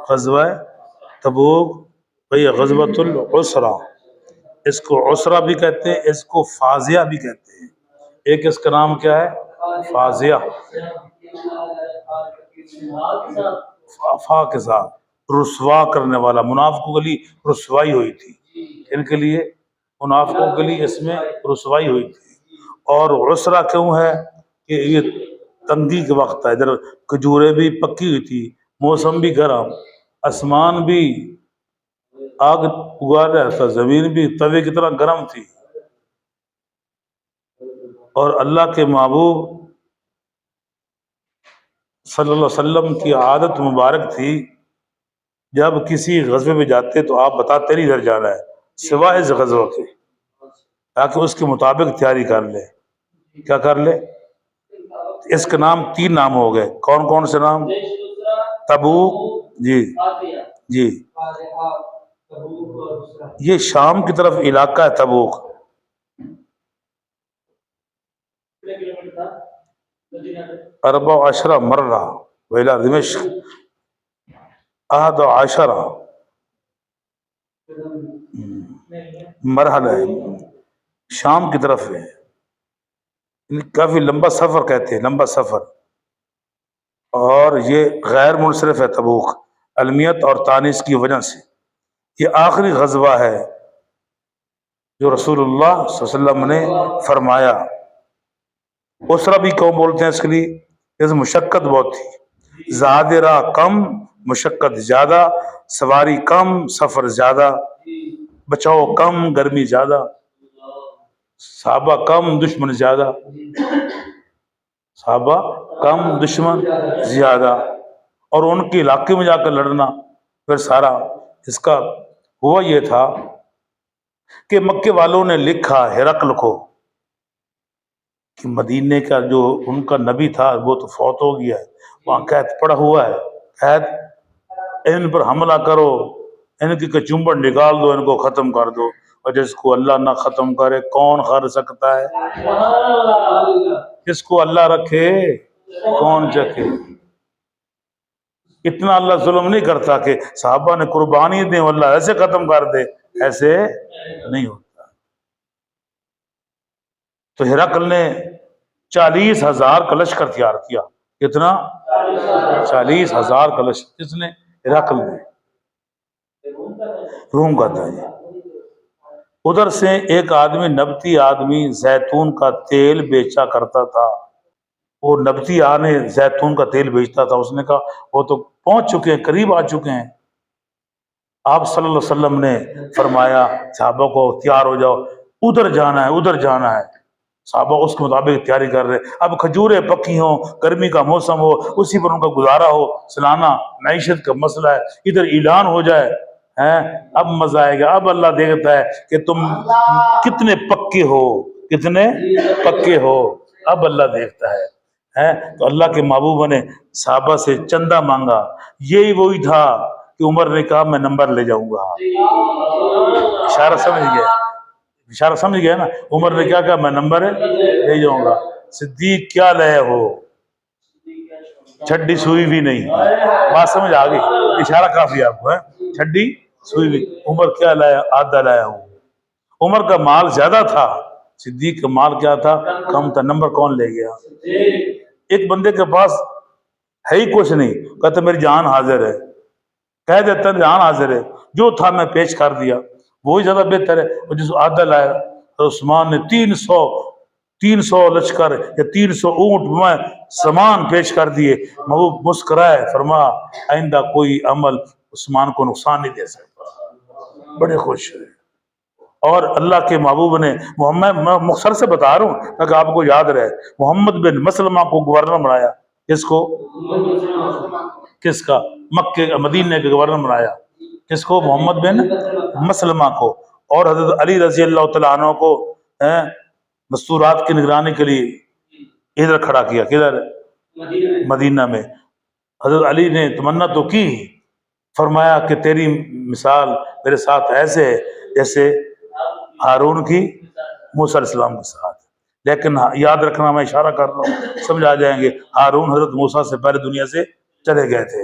غزوہ تبوک بھئی غزوۃ العسرہ، اس کو عسرہ بھی کہتے ہیں، اس کو فاضیہ بھی کہتے ہیں۔ ایک اس کا نام کیا ہے؟ فاضیہ، فا کے ساتھ رسوا کرنے والا، منافقوں کے لیے رسوائی ہوئی تھی، ان کے لیے منافقوں کے لیے اس میں رسوائی ہوئی تھی۔ اور عسرہ کیوں ہے کہ یہ تنگی کے وقت ہے، ادھر کھجوریں بھی پکی ہوئی تھی، موسم بھی گرم، آسمان بھی آگ اگا رہا تھا، زمین بھی توے کی طرح گرم تھی، اور اللہ کے محبوب صلی اللہ علیہ وسلم کی عادت مبارک تھی جب کسی غزوے میں جاتے تو آپ بتاتے نہیں ادھر جانا ہے سوائے اس غزوہ کے، تاکہ اس کے مطابق تیاری کر لے۔ کیا کر لے؟ اس کے نام 3 نام ہو گئے، کون کون سے نام؟ تبوک، جی جی، یہ شام کی طرف علاقہ ہے تبوک، 14 مرہ ویلا دمشق 11 مرحلہ ہے، شام کی طرف ہے، کافی لمبا سفر کہتے ہیں، لمبا سفر، اور یہ غیر منصرف ہے تبوک علمیت اور تانیث کی وجہ سے۔ یہ آخری غزوہ ہے جو رسول اللہ صلی اللہ علیہ وسلم نے فرمایا۔ اسرا بھی کیوں بولتے ہیں اس کے لیے؟ اس مشقت بہت تھی، زادرہ کم مشقت زیادہ، سواری کم سفر زیادہ، بچاؤ کم گرمی زیادہ، صحابہ کم دشمن زیادہ، صحابہ کم دشمن زیادہ، اور ان کے علاقے میں جا کر لڑنا۔ پھر سارا اس کا ہوا یہ تھا کہ مکے والوں نے لکھا ہرقل کو کہ مدینے کا جو ان کا نبی تھا وہ تو فوت ہو گیا ہے، وہاں قید پڑا ہوا ہے، قید، ان پر حملہ کرو، ان کی کچمبڑ نکال دو، ان کو ختم کر دو، اور جس کو اللہ نہ ختم کرے کون کر سکتا ہے؟ جس کو اللہ رکھے کون چکے؟ اتنا اللہ ظلم نہیں کرتا کہ صحابہ نے قربانی دیں اللہ ایسے ختم کر دے، ایسے نہیں ہوتا۔ تو ہرقل نے 40,000 کا لشکر تیار کیا۔ کتنا؟ 40,000 کا لشکر۔ کس نے؟ ہرقل نے، روم کا تھا یہ۔ ادھر سے ایک آدمی، نبتی آدمی، زیتون کا تیل بیچا کرتا تھا، وہ نبتی آنے زیتون کا تیل بیچتا تھا، اس نے کہا وہ تو پہنچ چکے ہیں، قریب آ چکے ہیں۔ آپ صلی اللہ علیہ وسلم نے فرمایا صحابہ کو تیار ہو جاؤ، ادھر جانا ہے، ادھر جانا ہے۔ صحابہ اس کے مطابق تیاری کر رہے، اب کھجوریں پکی ہوں، گرمی کا موسم ہو، اسی پر ان کا گزارا ہو، سالانہ معیشت کا مسئلہ ہے، ادھر اعلان ہو جائے، اب مزہ آئے گا۔ اب اللہ دیکھتا ہے کہ تم کتنے پکے ہو، کتنے پکے ہو، اب اللہ دیکھتا ہے۔ تو اللہ کے محبوب نے صحابہ سے چندہ مانگا، یہی وہی تھا کہ عمر نے کہا میں نمبر لے جاؤں گا۔ اشارہ سمجھ گیا؟ اشارہ سمجھ گیا نا؟ عمر نے کیا کہا؟ میں نمبر لے جاؤں گا۔ صدیق کیا لائے ہو؟ چھڈی سوئی بھی نہیں۔ بات سمجھ آ گئی؟ اشارہ کافی آپ کو ہے، چھڈی سوئی بھی۔ عمر کیا لایا؟ آدھا لایا ہوں۔ عمر کا مال زیادہ تھا، صدیق کا مال کیا تھا؟ کم تھا۔ نمبر کون لے گیا؟ ایک بندے کے پاس ہے ہی کچھ نہیں، کہتا میری جان حاضر ہے، کہہ دیتا جان حاضر ہے، جو تھا میں پیش کر دیا، وہی زیادہ بہتر ہے۔ اور جس آدھا لایا، عثمان نے 300 لشکر یا 300 اونٹ میں سامان پیش کر دیے۔ محبوب مسکرائے، فرما آئندہ کوئی عمل عثمان کو نقصان نہیں دے سکتا، بڑے خوش ہوئے۔ اور اللہ کے محبوب نے محمد، میں مختصر سے بتا رہا ہوں تاکہ آپ کو یاد رہے، محمد بن مسلمہ کو گورنر بنایا۔ کس کو؟ کس کا؟ مکے مدینے کے گورنر بنایا۔ کس کو؟ محمد بن مسلمہ کو۔ اور حضرت علی رضی اللہ تعالیٰ عنہ کو مستورات کی نگرانی کے لیے ادھر کھڑا کیا۔ کدھر؟ مدینہ میں۔ حضرت علی نے تمنا تو کی، فرمایا کہ تیری مثال میرے ساتھ ایسے ہے جیسے ہارون کی موسیٰ علیہ السلام کے ساتھ، لیکن یاد رکھنا میں اشارہ کر رہا ہوں، سمجھ آ جائیں گے۔ ہارون حضرت موسیٰ سے پہلے دنیا سے چلے گئے تھے،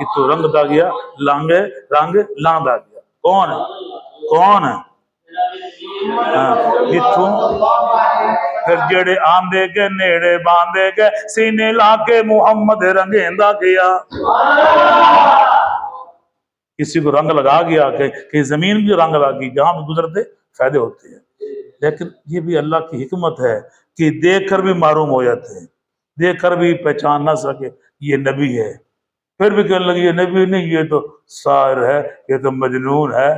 کہ تو رنگ دا گیا لانگے رنگ لاندا گیا. کون ہے کون ہے پھر جڑے آندے کے نیڑے باندھے کے سینے لا کے محمد رنگیندا گیا. کسی کو رنگ لگا گیا کہ زمین بھی رنگ لگی جہاں بھی گزرتے فائدے ہوتے ہیں. لیکن یہ بھی اللہ کی حکمت ہے کہ دیکھ کر بھی معلوم ہو جاتے ہیں, دیکھ کر بھی پہچان نہ سکے یہ نبی ہے, پھر بھی کہنے لگے یہ نبی نہیں, یہ تو ساحر ہے, یہ تو مجنون ہے,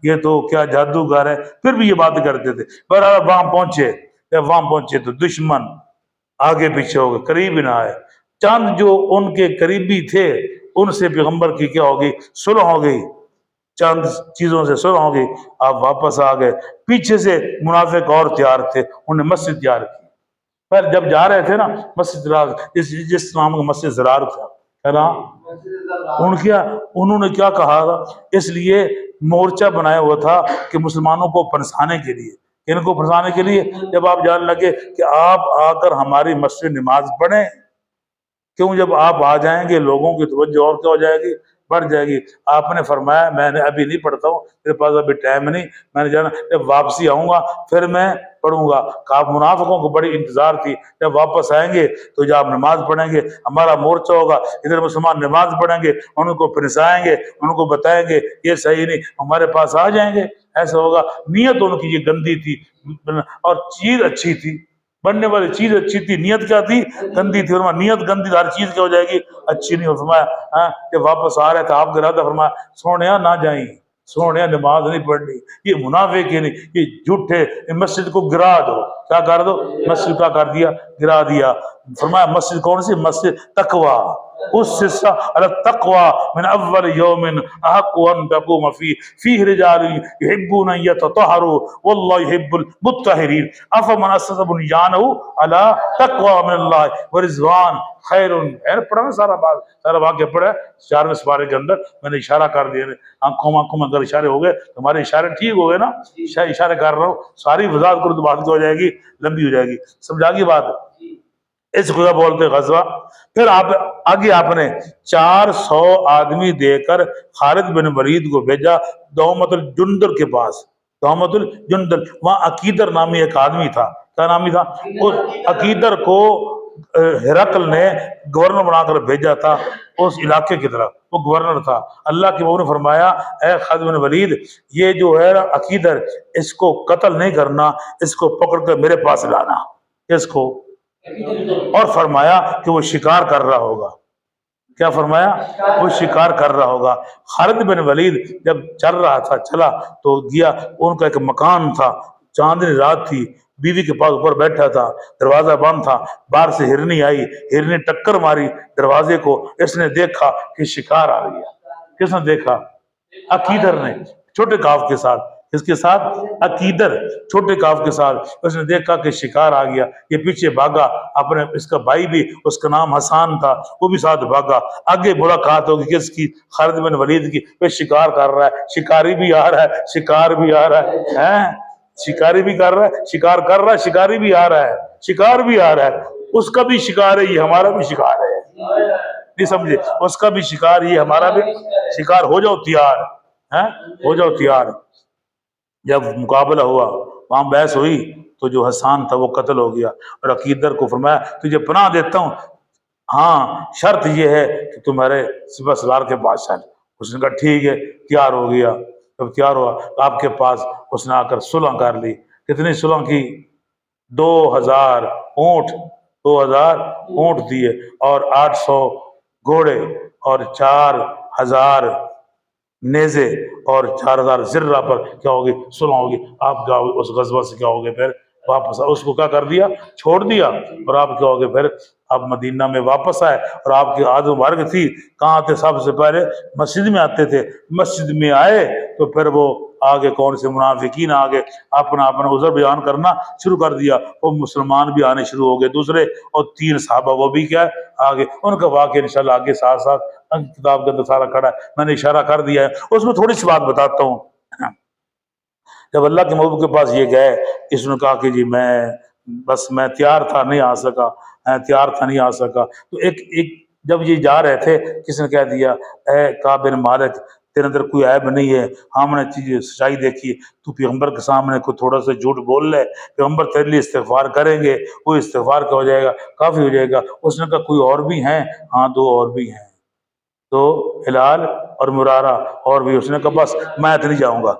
یہ تو کیا جادوگر ہے, پھر بھی یہ بات کرتے تھے. پر وہاں پہنچے, جب وہاں پہنچے تو دشمن آگے پیچھے ہو گئے, قریب ہی نہ آئے. چند جو ان کے قریبی تھے ان سے پیغمبر کی کیا ہوگی صلح ہو گئی, چند چیزوں سے صلح ہو گئی, آپ واپس آ گئے. پیچھے سے منافق اور تیار تھے, انہوں نے مسجد تیار کی. پھر جب جا رہے تھے نا مسجد جس نام کا مسجد زرار تھا انہوں نے کیا کہا تھا, اس لیے مورچہ بنایا ہوا تھا کہ مسلمانوں کو پھنسانے کے لیے, ان کو پھنسانے کے لیے. جب آپ جان لگے کہ آپ آ کر ہماری مسجد نماز پڑھیں, کیوں جب آپ آ جائیں گے لوگوں کی توجہ اور کیا ہو جائے گی, بڑھ جائے گی. آپ نے فرمایا میں نے ابھی نہیں پڑھتا ہوں, میرے پاس ابھی ٹائم نہیں, میں نے جانا جب واپسی آؤں گا پھر میں پڑھوں گا. آپ منافقوں کو بڑی انتظار تھی, جب واپس آئیں گے تو جب آپ نماز پڑھیں گے ہمارا مورچہ ہوگا, ادھر مسلمان نماز پڑھیں گے, ان کو پھنسائیں گے, ان کو بتائیں گے یہ صحیح نہیں, ہمارے پاس آ جائیں گے. ایسا ہوگا. نیت ان کی یہ گندی تھی اور چیز اچھی تھی, بننے والی چیز اچھی تھی, نیت کیا تھی گندی تھی. فرمایا نیت گندی تھی, ہر چیز کیا ہو جائے گی اچھی نہیں ہو. فرمایا جب واپس آ رہے تھے آپ کا ارادہ, فرمایا سونیا نہ جائیں, سونیا نماز نہیں پڑھنی, یہ منافق ہی نہیں, یہ جھوٹے, مسجد کو گرا دو. کیا کر دو, مسجد کا کر دیا گرا دیا. فرمایا مسجد کون سی, مسجد تقوی, اس التقوی من اول یوم احق ان تقوم فیہ رجال یحبون ان یتطہروا واللہ یحب المطہرین افمن اسس بنیانہ علی تقوی من اللہ ورضوان خیر. پڑھا نا سارا واقعہ پڑھا 4ویں سپارے کے اندر, میں نے اشارہ کر دیا, آنکھوں میں اگر اشارے ہو گئے تمہارے اشارے ٹھیک ہو گئے نا, اشارے کر رہا ہوں, ساری وضاحت کرو تو بات کیا ہو جائے گی, لمبی ہو جائے گی. سمجھا گی بات, اس کو بولتے غزوہ. پھر آگے آپ نے 400 آدمی دے کر خالد بن ولید کو بھیجا دومت الجندل کے پاس. دومت الجندل, وہاں عقیدر نامی ایک آدمی تھا. کیا نامی تھا, اس عقیدر کو ہرقل نے گورنر بنا کر بھیجا تھا اس علاقے کی طرف, وہ گورنر تھا. اللہ کے نے فرمایا اے خالد بن ولید, یہ جو ہے عقیدر, اس کو قتل نہیں کرنا, اس کو پکڑ کر میرے پاس لانا, اس کو. اور فرمایا کہ وہ شکار کر رہا ہوگا. کیا فرمایا, وہ شکار کر رہا ہوگا. خالد بن ولید جب چل رہا تھا, چلا تو گیا, ان کا ایک مکان تھا, چاندنی رات تھی, بیوی کے پاس اوپر بیٹھا تھا, دروازہ بند تھا, باہر سے ہرنی آئی, ہرنی ٹکر ماری دروازے کو, اس نے دیکھا کہ شکار آ گیا. کس نے دیکھا, عقیدر نے, چھوٹے کاف کے ساتھ. اس کے ساتھ عقیدر, چھوٹے کاف کے ساتھ. اس نے دیکھا کہ شکار آ گیا, یہ پیچھے بھاگا, اپنے اس کا بھائی بھی, اس کا نام حسان تھا, وہ بھی ساتھ بھاگا. آگے ملاقات ہوگی کس کی, خالد بن ولید کی. وہ شکار کر رہا ہے, شکاری بھی آ رہا ہے, شکار بھی آ رہا ہے, شکاری بھی کر رہا ہے, شکار کر رہا ہے, شکاری بھی آ رہا ہے, شکار بھی آ رہا ہے. اس کا بھی شکار ہے, یہ ہمارا بھی شکار ہے. نہیں سمجھے, اس کا بھی شکار, یہ ہمارا بھی شکار. ہو جاؤ تیار, ہو جاؤ تیار. جب مقابلہ ہوا, وہاں بحث ہوئی, تو جو حسان تھا وہ قتل ہو گیا. اور عقیدر کو فرمایا تجھے پناہ دیتا ہوں, ہاں شرط یہ ہے کہ تمہارے سپہ سالار کے پاس چل. اس نے کہا ٹھیک ہے, تیار ہو گیا. جب تیار ہوا آپ کے پاس, اس نے آ کر صلح کر لی. کتنی صلح کی, 2000 اونٹ, 2000 اونٹ دیے, اور 800 گھوڑے, اور 4000 نیزے, اور 4000 زرہ پر کیا ہوگی صلح ہوگی. آپ کیا اس غزوہ سے کیا ہوگے پھر واپس, اس کو کیا کر دیا, چھوڑ دیا. اور آپ کیا ہوگے پھر, آپ مدینہ میں واپس آئے. اور آپ کی عادت مبارک تھی, کہاں تھے سب سے پہلے, مسجد میں آتے تھے. مسجد میں آئے تو پھر وہ آگے کون سے منافقین آگے اپنا عذر بیان کرنا شروع کر دیا. وہ مسلمان بھی آنے شروع ہو گئے دوسرے, اور 3 صحابہ وہ بھی کیا آگے. ان کا واقعہ انشاءاللہ آگے ساتھ ساتھ کتاب کے اندر سارا کھڑا ہے, میں نے اشارہ کر دیا ہے. اس میں تھوڑی سی بات بتاتا ہوں. جب اللہ کے محبوب کے پاس یہ گئے, اس نے کہا کہ جی میں تیار تھا نہیں آ سکا, تیار تھا نہیں آ سکا. تو ایک جب یہ جا رہے تھے کس نے کہہ دیا اے کعب بن مالک تیرے اندر کوئی عیب نہیں ہے، ہم نے چیز سچائی دیکھی، تو پیغمبر کے سامنے کوئی تھوڑا سا جھوٹ بول لے، پیغمبر تیرے لیے استغفار کریں گے، وہ استغفار کا ہو جائے گا، کافی ہو جائے گا۔ اس نے کہا کوئی اور بھی ہیں؟ ہاں دو اور بھی ہیں، تو ہلال اور مرارہ اور بھی۔ اس نے کہا بس میں تو نہیں جاؤں گا،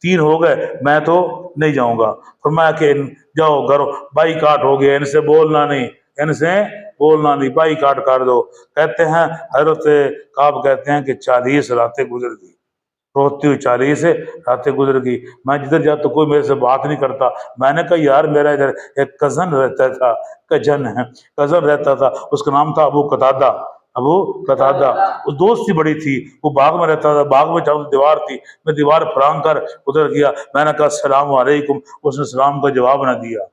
تین ہو گئے میں تو نہیں جاؤں گا۔ فرمایا کہ جاؤ گھر بائی کاٹ ہو گیا، ان سے بولنا نہیں، ان سے بولنا نہیں، بائی کاٹ کر دو۔ کہتے ہیں حضرت کعب کہتے ہیں کہ 40 راتیں گزر گئی، روتی ہوئی 40 راتیں گزر گئی، میں جدھر جاتا کوئی میرے سے بات نہیں کرتا۔ میں نے کہا یار میرا ادھر ایک کزن رہتا تھا، کزن رہتا تھا، اس کا نام تھا ابو قتادہ، ابو قتادہ، وہ دوستی بڑی تھی، وہ باغ میں رہتا تھا، باغ میں چاہوں دیوار تھی، میں دیوار پھرانگ کر ادھر گیا، میں نے کہا السلام علیکم، اس نے سلام کا جواب نہ دیا،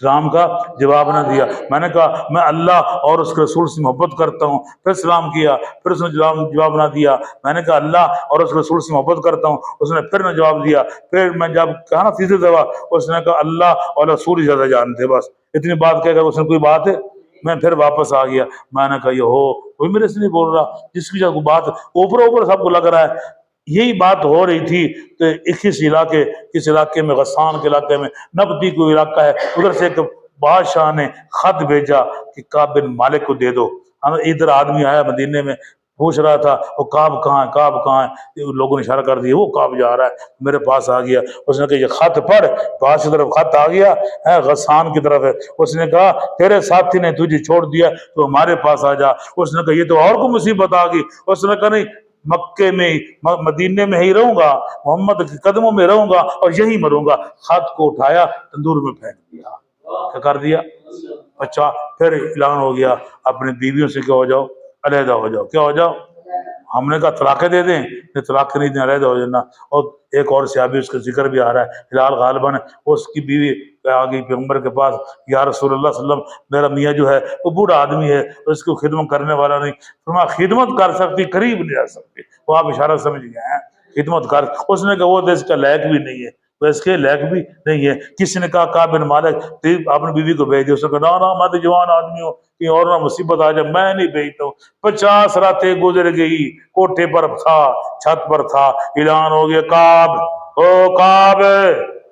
سلام کا جواب نہ دیا۔ میں نے کہا میں اللہ اور اس کے رسول سے محبت کرتا ہوں، پھر سلام کیا، پھر اس نے جواب نہ دیا۔ میں نے کہا اللہ اور اس کے رسول سے محبت کرتا ہوں، اس نے پھر نہ جواب دیا۔ پھر میں جب کہا نا تیسری دفعہ، اس نے کہا اللہ اور رسول ہی زیادہ جانتے، بس اتنی بات کہہ کر اس نے کوئی بات ہے، میں پھر واپس آ گیا۔ میں نے کہا یہ ہو کوئی میرے سے نہیں بول رہا، جس کی جگہ بات اوپر اوپر سب کو لگ رہا ہے۔ یہی بات ہو رہی تھی کہ 21 علاقے، اس علاقے میں غسان کے علاقے میں نبتی کوئی علاقہ ہے، ادھر سے ایک بادشاہ نے خط بھیجا کہ کعب بن مالک کو دے دو۔ ادھر آدمی آیا مدینے میں، پوچھ رہا تھا وہ کعب کہاں ہے، کعب کہاں ہے، لوگوں نے اشارہ کر دیا وہ کعب جا رہا ہے، میرے پاس آ گیا۔ اس نے کہا یہ خط پڑھ، پاس کی طرف خط آ گیا ہے، غسان کی طرف ہے۔ اس نے کہا تیرے ساتھی نے تجھے چھوڑ دیا تو ہمارے پاس آ جا۔ اس نے کہا یہ تو اور کو مصیبت آ گئی۔ اس نے کہا نہیں، مکے میں مدینے میں ہی رہوں گا، محمد کے قدموں میں رہوں گا اور یہی مروں گا۔ خط کو اٹھایا تندور میں پھینک دیا، کیا کر دیا؟ اچھا پھر اعلان ہو گیا اپنی بیویوں سے کہ ہو جاؤ، علیحدہ ہو جاؤ، کیا ہو جاؤ؟ ہم نے کہا طلاقیں دے دیں، طلاق نہیں دیں، علیحدہ ہو جانا۔ اور ایک اور صحابی اس کا ذکر بھی آ رہا ہے، ہلال غالباً اس کی بیوی آ گئی پیغمبر کے پاس، یا رسول اللہ صلی اللہ علیہ وسلم میرا میاں جو ہے وہ بوڑھا آدمی ہے، اس کو خدمت کرنے والا نہیں۔ فرمایا خدمت کر سکتی، قریب نہیں آ سکتی، وہ آپ اشارہ سمجھ گئے ہیں، خدمت کر۔ اس نے کہا وہ تو اس کا لائق بھی نہیں ہے، وہ اس کے لائق بھی نہیں ہے۔ کسی نے کہا کعب بن مالک اپنی بیوی کو بھیج دیا، اس نے کہا نا میں تو جوان آدمی ہوں، کہیں اور نہ مصیبت آ جائے، میں نہیں بھیجتا ہوں۔ 50 راتیں گزر گئی، کوٹھے پر تھا، چھت پر تھا، اعلان ہو گیا کعب، او کعب،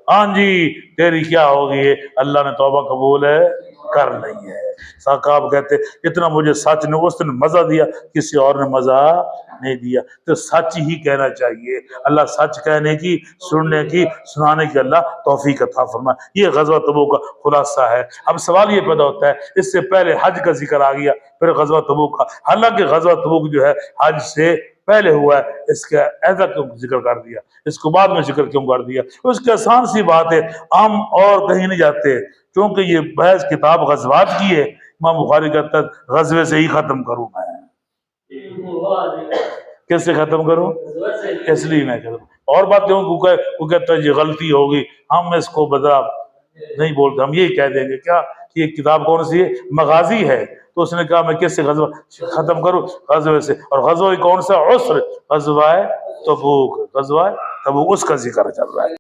ہاں جی تیری کیا ہوگی؟ اللہ نے توبہ قبول ہے کر لی ہے۔ صاحب کہتے اتنا مجھے سچ نے اس نے مزہ دیا، کسی اور نے مزہ نہیں دیا۔ تو سچ ہی کہنا چاہیے، اللہ سچ کہنے کی، سننے کی، سنانے کی اللہ توفیق عطا فرمائے۔ یہ غزوہ تبوک کا خلاصہ ہے۔ اب سوال یہ پیدا ہوتا ہے، اس سے پہلے حج کا ذکر آ گیا، پھر غزوہ تبوک کا، حالانکہ غزوہ تبوک جو ہے حج سے پہلے ہوا ہے، اس کا ایسا کیوں ذکر کر دیا، اس کو بعد میں ذکر کیوں کر دیا؟ اس کی آسان سی بات ہے، ہم اور کہیں نہیں جاتے، کیونکہ یہ بحث کتاب غزوات کی ہے۔ امام بخاری کہتا ہے غزوے سے ہی ختم کروں میں، کس سے ختم کروں؟ اس لیے میں ختم، اور بات وہ کہتا ہے یہ غلطی ہوگی، ہم اس کو بدلا نہیں بولتے، ہم یہی کہہ دیں گے کیا کہ یہ کتاب کون سی ہے؟ مغازی ہے۔ تو اس نے کہا میں کس سے غزوہ ختم کروں؟ غزوے سے۔ اور غزوہ کون سا؟ عسر، غزوہ تبوک، غزوہ تبوک، اس کا ذکر چل رہا ہے۔